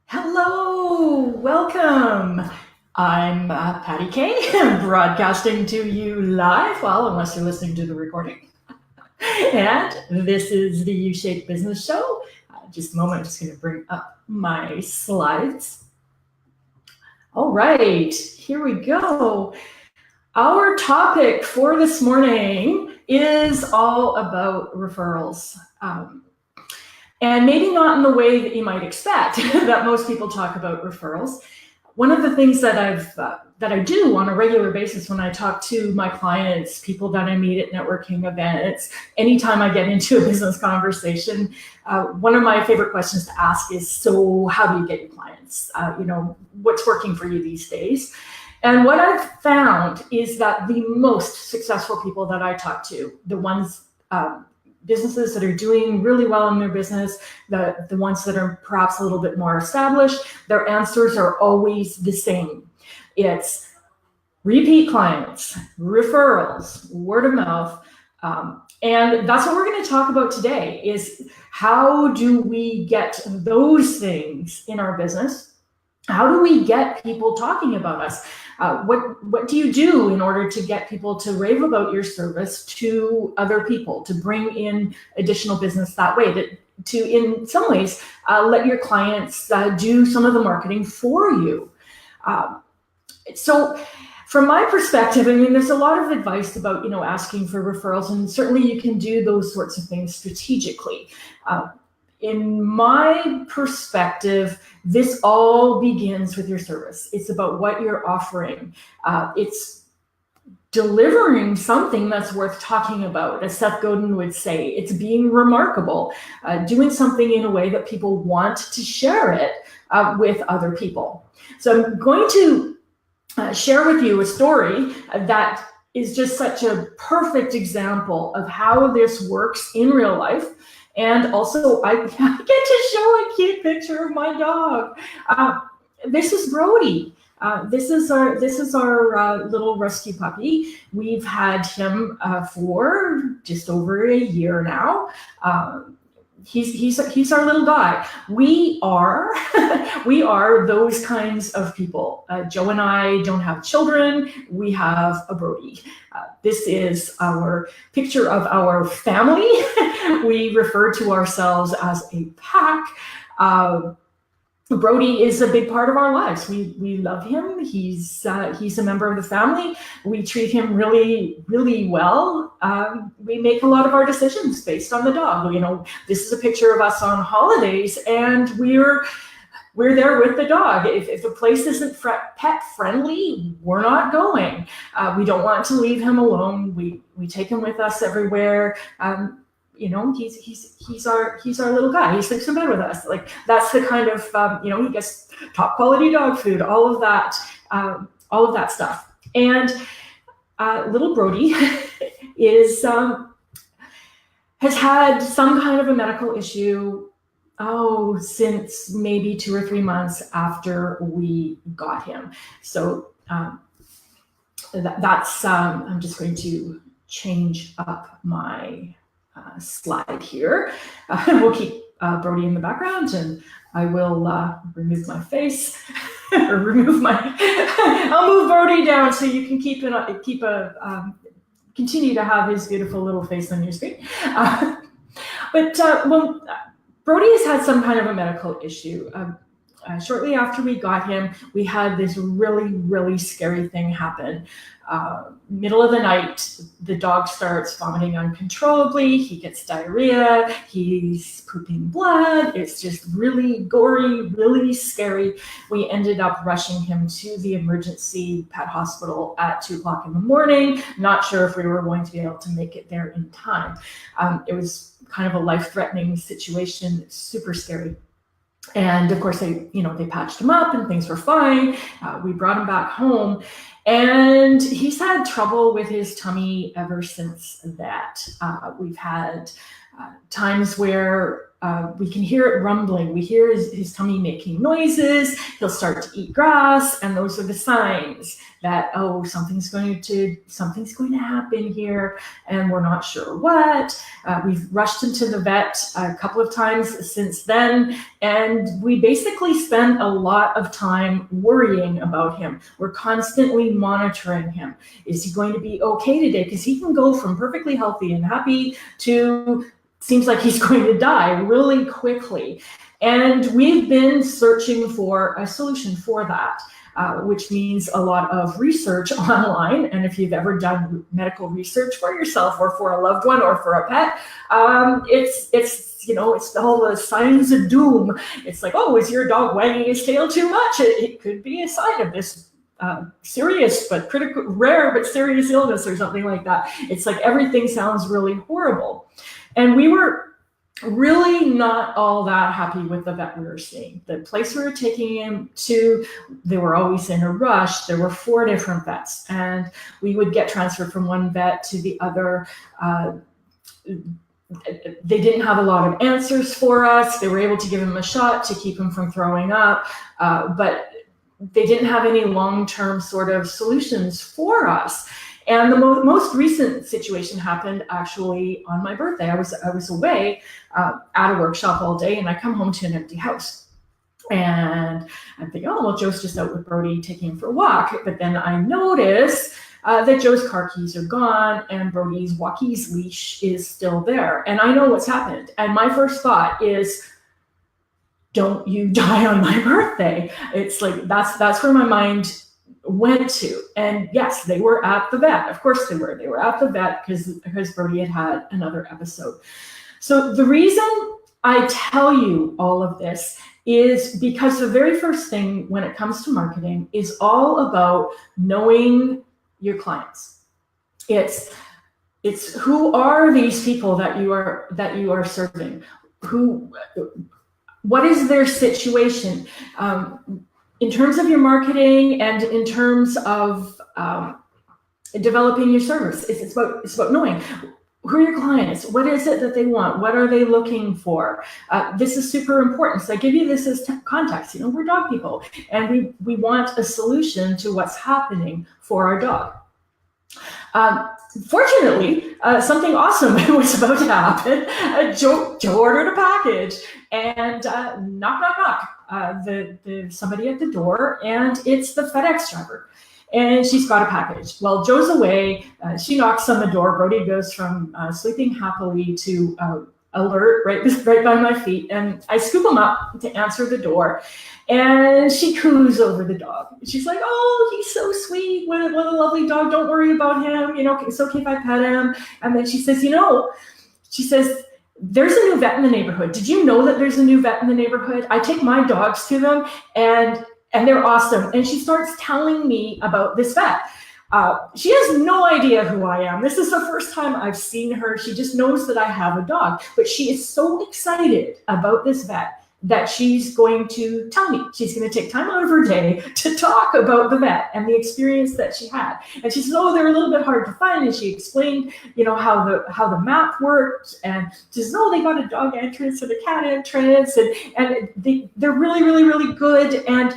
Hello, welcome. I'm Patty Kay, broadcasting to you live, well, unless you're listening to the recording. And this is the U-Shaped Business Show. Just a moment, I'm just going to bring up my slides. All right, here we go. Our topic for this morning is all about referrals. And maybe not in the way that you might expect that most people talk about referrals. One of the things that I do on a regular basis when I talk to my clients, people that I meet at networking events, anytime I get into a business conversation, one of my favorite questions to ask is, so how do you get your clients? What's working for you these days? And what I've found is that the most successful people that I talk to, the ones, businesses that are doing really well in their business, the ones that are perhaps a little bit more established, their answers are always the same. It's repeat clients, referrals, word of mouth. And that's what we're going to talk about today is how do we get those things in our business? How do we get people talking about us? What do you do in order to get people to rave about your service to other people, to bring in additional business that way, to in some ways, let your clients do some of the marketing for you? So from my perspective, I mean, there's a lot of advice about, asking for referrals, and certainly you can do those sorts of things strategically. In my perspective, this all begins with your service. It's about what you're offering. It's delivering something that's worth talking about, as Seth Godin would say. It's being remarkable, doing something in a way that people want to share it with other people. So I'm going to share with you a story that is just such a perfect example of how this works in real life. And also, I get to show a cute picture of my dog. This is Brody. This is our little rescue puppy. We've had him for just over a year now. He's our little guy. We are those kinds of people. Joe and I don't have children. We have a Brody. This is our picture of our family. We refer to ourselves as a pack. Brody is a big part of our lives. We love him. He's a member of the family. We treat him really, really well. We make a lot of our decisions based on the dog. This is a picture of us on holidays, and we're there with the dog. If a place isn't pet friendly, we're not going. We don't want to leave him alone. We take him with us everywhere. He's our little guy. He sleeps in bed with us. Like, that's the kind of he gets top quality dog food, all of that stuff. And little Brody has had some kind of a medical issue since maybe 2 or 3 months after we got him. So that's I'm just going to change up my slide here. We'll keep Brody in the background, and I will remove my face or I'll move Brody down so you can continue to have his beautiful little face on your screen. Brody has had some kind of a medical issue. Shortly after we got him, we had this really, really scary thing happen. Middle of the night, the dog starts vomiting uncontrollably. He gets diarrhea. He's pooping blood. It's just really gory, really scary. We ended up rushing him to the emergency pet hospital at 2 o'clock in the morning. Not sure if we were going to be able to make it there in time. It was kind of a life-threatening situation, super scary. And of course, they patched him up and things were fine. We brought him back home, and he's had trouble with his tummy ever since that. We've had times where we can hear it rumbling. We hear his tummy making noises. He'll start to eat grass, and those are the signs that, oh, something's going to happen here, and we're not sure what. We've rushed him to the vet a couple of times since then, and we basically spend a lot of time worrying about him. We're constantly monitoring him. Is he going to be okay today? Because he can go from perfectly healthy and happy to seems like he's going to die really quickly. And we've been searching for a solution for that, which means a lot of research online. And if you've ever done medical research for yourself or for a loved one or for a pet, it's all the signs of doom. It's like, oh, is your dog wagging his tail too much? It could be a sign of this serious but rare but serious illness or something like that. It's like everything sounds really horrible. And we were really not all that happy with the vet we were seeing. The place we were taking him to, they were always in a rush. There were 4 different vets, and we would get transferred from one vet to the other. They didn't have a lot of answers for us. They were able to give him a shot to keep him from throwing up, but they didn't have any long-term sort of solutions for us. And the most recent situation happened actually on my birthday. I was away at a workshop all day, and I come home to an empty house. And I'm thinking, oh, well, Joe's just out with Brody taking him for a walk. But then I notice that Joe's car keys are gone and Brody's walkie's leash is still there. And I know what's happened. And my first thought is, don't you die on my birthday. It's like, that's where my mind went to. And yes, they were at the vet. Of course they were. They were at the vet because Brody had another episode. So the reason I tell you all of this is because the very first thing when it comes to marketing is all about knowing your clients. It's who are these people that you are serving? What is their situation? In terms of your marketing and in terms of developing your service, it's about knowing who are your clients, what is it that they want, what are they looking for. This is super important. So I give you this as context. We're dog people, and we want a solution to what's happening for our dog. Fortunately, something awesome was about to happen. Joe ordered a package, and knock, knock, knock. The somebody at the door, and it's the FedEx driver, and she's got a package. Well, Joe's away. She knocks on the door. Brody goes from sleeping happily to alert right by my feet, and I scoop him up to answer the door, and she coos over the dog. She's like, "Oh, he's so sweet. What a lovely dog. Don't worry about him. It's okay if I pet him." And then she says, there's a new vet in the neighborhood. Did you know that there's a new vet in the neighborhood? I take my dogs to them, and they're awesome. And she starts telling me about this vet. She has no idea who I am. This is the first time I've seen her. She just knows that I have a dog, but she is so excited about this vet that she's going to tell me. She's going to take time out of her day to talk about the vet and the experience that she had. And she says, oh, they're a little bit hard to find. And she explained, how the map worked. And she says, no, they got a dog entrance and a cat entrance, and they're really, really, really good. And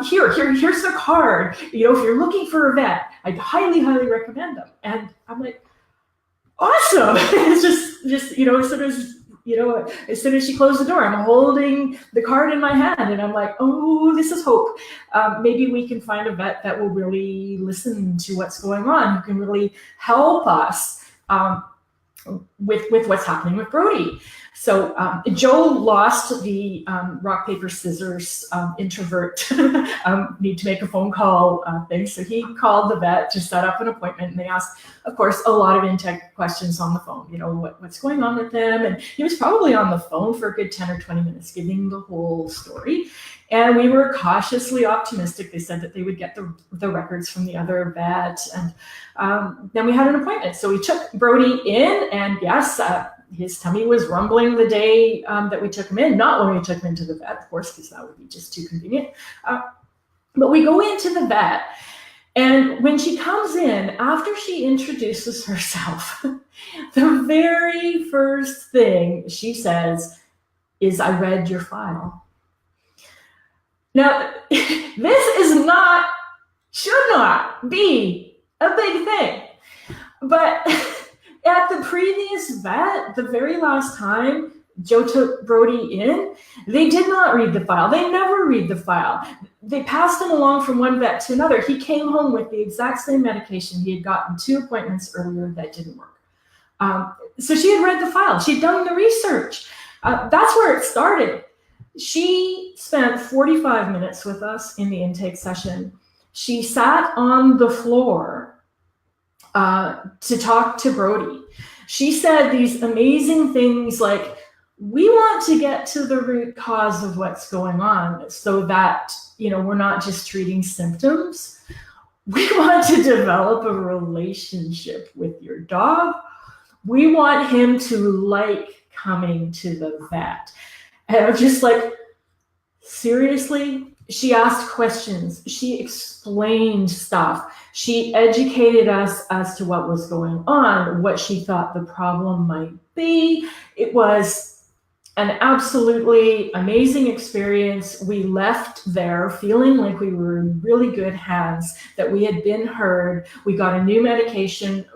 here's their card. If you're looking for a vet, I'd highly, highly recommend them. And I'm like, awesome. It's just as soon as she closed the door, I'm holding the card in my hand, and I'm like, oh, this is hope. Maybe we can find a vet that will really listen to what's going on, who can really help us with what's happening with Brody. So Joe lost the rock, paper, scissors introvert need to make a phone call thing. So he called the vet to set up an appointment, and they asked, of course, a lot of intake questions on the phone. What's going on with him? And he was probably on the phone for a good 10 or 20 minutes giving the whole story. And we were cautiously optimistic. They said that they would get the records from the other vet. And then we had an appointment. So we took Brody in, and yes, his tummy was rumbling the day that we took him in, not when we took him into the vet, of course, because that would be just too convenient. But we go into the vet, and when she comes in, after she introduces herself, the very first thing she says, is I read your file. Now, this should not be a big thing. But at the previous vet, the very last time Joe took Brody in, they did not read the file. They never read the file. They passed him along from one vet to another. He came home with the exact same medication he had gotten 2 appointments earlier that didn't work. So she had read the file. She'd done the research. That's where it started. She spent 45 minutes with us in the intake session. She sat on the floor to talk to Brody. She said these amazing things like, we want to get to the root cause of what's going on so that, we're not just treating symptoms. We want to develop a relationship with your dog. We want him to like coming to the vet. And I was just like, seriously? She asked questions. She explained stuff. She educated us as to what was going on, what she thought the problem might be. It was an absolutely amazing experience. We left there feeling like we were in really good hands, that we had been heard. We got a new medication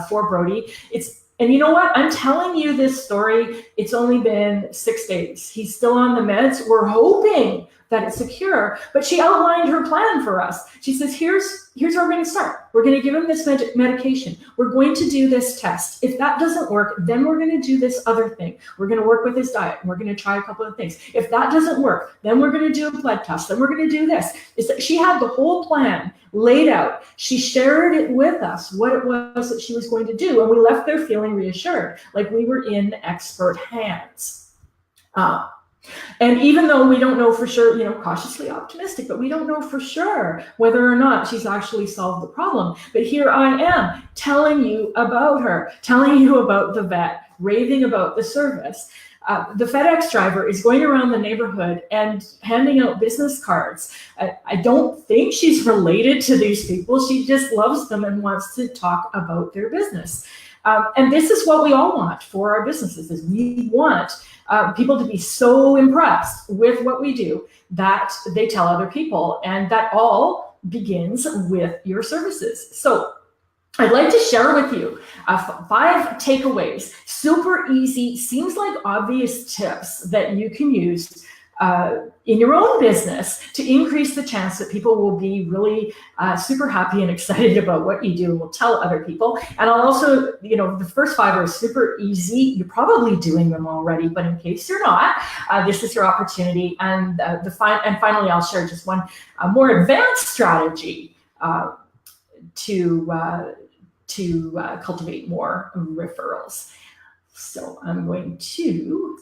for Brody. And you know what? I'm telling you this story. It's only been 6 days. He's still on the meds. We're hoping that it's a cure, but she outlined her plan for us. She says, here's where we're going to start. We're going to give him this medication. We're going to do this test. If that doesn't work, then we're going to do this other thing. We're going to work with his diet. We're going to try a couple of things. If that doesn't work, then we're going to do a blood test. Then we're going to do this. She had the whole plan laid out. She shared it with us, what it was that she was going to do. And we left there feeling reassured, like we were in expert hands. And even though we don't know for sure, cautiously optimistic, but we don't know for sure whether or not she's actually solved the problem. But here I am telling you about her, telling you about the vet, raving about the service. The FedEx driver is going around the neighborhood and handing out business cards. I don't think she's related to these people. She just loves them and wants to talk about their business. And this is what we all want for our businesses, is we want people to be so impressed with what we do that they tell other people, and that all begins with your services. So I'd like to share with you 5 takeaways, super easy, seems like obvious tips that you can use in your own business to increase the chance that people will be really super happy and excited about what you do and will tell other people. And I'll also, the first 5 are super easy. You're probably doing them already, but in case you're not, this is your opportunity. And finally, I'll share just one more advanced strategy to cultivate more referrals. So I'm going to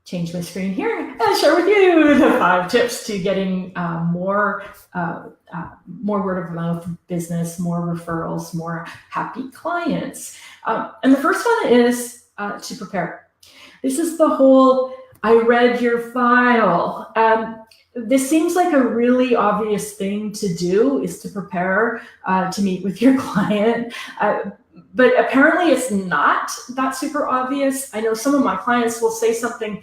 change my screen here and share with you the 5 tips to getting more word of mouth business, more referrals, more happy clients. And the first one is to prepare. This is the whole, I read your file. This seems like a really obvious thing to do, is to prepare to meet with your client. But apparently it's not that super obvious. I know some of my clients will say something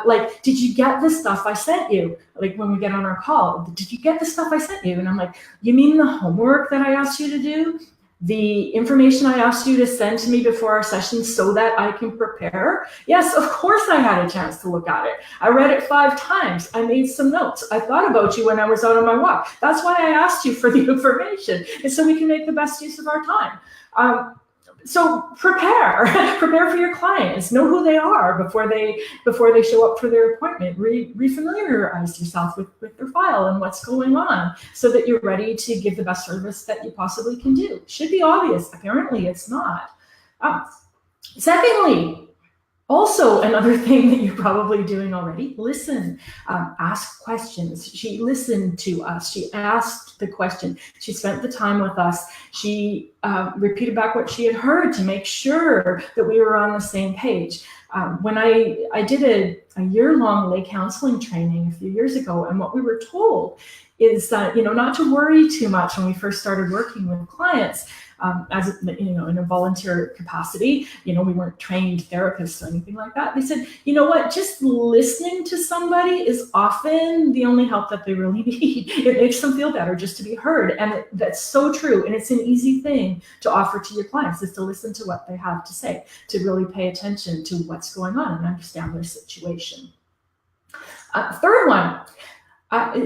like, did you get the stuff I sent you? Like when we get on our call, did you get the stuff I sent you? And I'm like, you mean the homework that I asked you to do? The information I asked you to send to me before our session so that I can prepare? Yes, of course I had a chance to look at it. I read it 5 times. I made some notes. I thought about you when I was out on my walk. That's why I asked you for the information, is so we can make the best use of our time. So prepare for your clients. Know who they are before they show up for their appointment. Refamiliarize yourself with their file and what's going on, so that you're ready to give the best service that you possibly can do. Should be obvious. Apparently, it's not. Secondly, also another thing that you're probably doing already: listen, ask questions. She listened to us. She asked the question. She spent the time with us. She repeated back what she had heard to make sure that we were on the same page. When I did a year-long lay counseling training a few years ago, and what we were told is that, not to worry too much when we first started working with clients. as in a volunteer capacity. We weren't trained therapists or anything like that. They said, you know what, just listening to somebody is often the only help that they really need. It makes them feel better just to be heard. And that's so true. And it's an easy thing to offer to your clients, is to listen to what they have to say, to really pay attention to what's going on and understand their situation. Third one,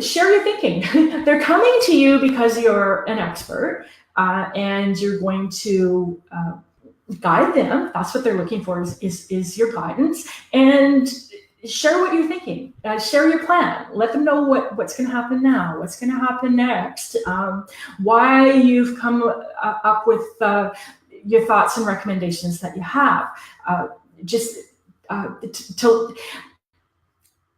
share your thinking. They're coming to you because you're an expert, and you're going to guide them. That's what they're looking for, is your guidance. And share what you're thinking. Share your plan. Let them know what's going to happen now, what's going to happen next, why you've come up with your thoughts and recommendations that you have.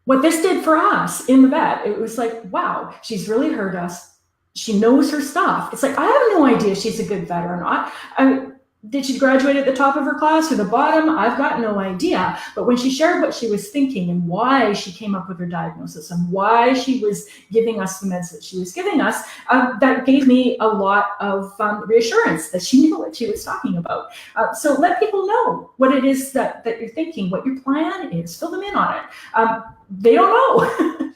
What this did for us in the vet, it was like, wow, she's really heard us. She knows her stuff. It's like, I have no idea she's a good vet or not. Did she graduate at the top of her class or the bottom? I've got no idea. But when she shared what she was thinking and why she came up with her diagnosis and why she was giving us the meds that she was giving us, that gave me a lot of reassurance that she knew what she was talking about. So let people know what it is that you're thinking, what your plan is. Fill them in on it. They don't know.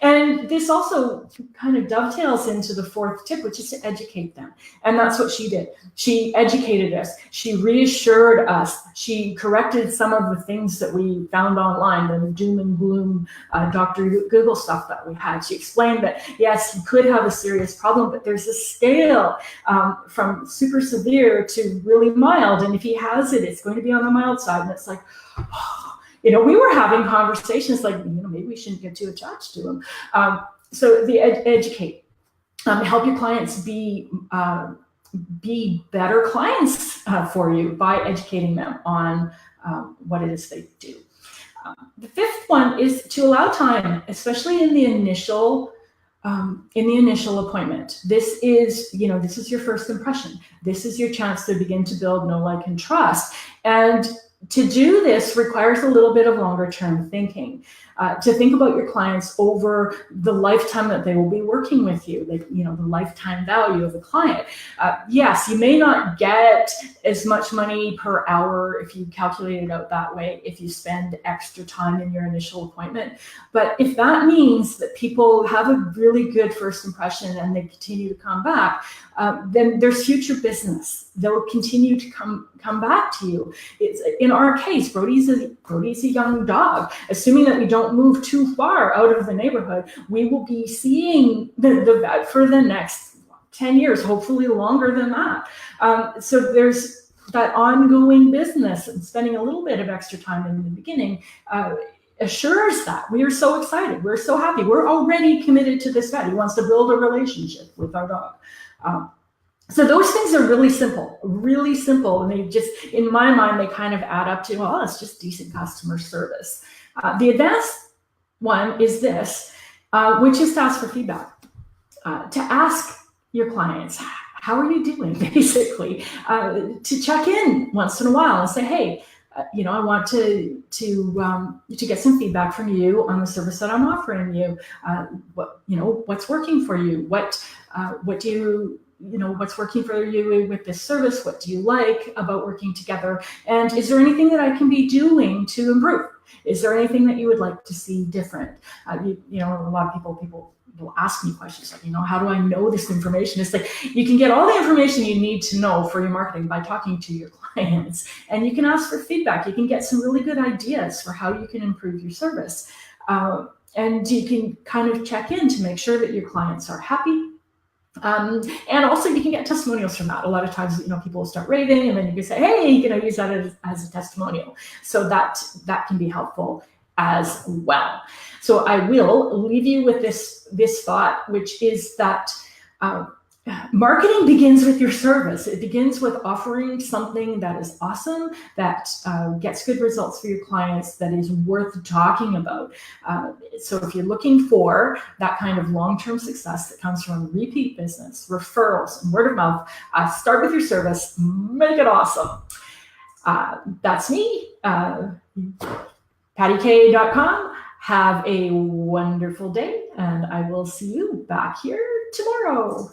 And this also kind of dovetails into the fourth tip, which is to educate them. And that's what she did. She educated us. She reassured us. She corrected some of the things that we found online, the doom and gloom Dr. Google stuff that we had. She explained that, yes, you could have a serious problem, but there's a scale from super severe to really mild. And if he has it, it's going to be on the mild side. And it's like, oh, we were having conversations like, maybe we shouldn't get too attached to them. So the educate, help your clients be better clients for you by educating them on what it is they do. The fifth one is to allow time, especially in the initial appointment. This is your first impression. This is your chance to begin to build know, like, and trust. And to do this requires a little bit of longer term thinking, to think about your clients over the lifetime that they will be working with you, the lifetime value of the client. Yes, you may not get as much money per hour if you calculate it out that way, if you spend extra time in your initial appointment. But if that means that people have a really good first impression and they continue to come back, then there's future business. They'll continue to come back to you. It's, in our case, Brody's a young dog. Assuming that we don't move too far out of the neighborhood, we will be seeing the vet for the next 10 years, hopefully longer than that. So there's that ongoing business, and spending a little bit of extra time in the beginning assures that. We are so excited. We're so happy. We're already committed to this vet. He wants to build a relationship with our dog. So those things are really simple, and they just, in my mind, they kind of add up to, well, it's just decent customer service. The advanced one is this, which is to ask for feedback, to ask your clients, how are you doing, basically, to check in once in a while and say, hey, I want to get some feedback from you on the service that I'm offering you. What's working for you? What do you, what's working for you with this service? What do you like about working together? And is there anything that I can be doing to improve? Is there anything that you would like to see different? A lot of people will ask me questions like, how do I know this information? It's like, you can get all the information you need to know for your marketing by talking to your clients, and you can ask for feedback. You can get some really good ideas for how you can improve your service. And you can kind of check in to make sure that your clients are happy. And also you can get testimonials from that. A lot of times, people will start raving, and then you can say, hey, use that as a testimonial. So that can be helpful as well. So I will leave you with this thought, which is that marketing begins with your service. It begins with offering something that is awesome, that gets good results for your clients, that is worth talking about. So if you're looking for that kind of long-term success that comes from repeat business, referrals, and word of mouth, start with your service, make it awesome. That's me, pattyk.com. Have a wonderful day, and I will see you back here tomorrow.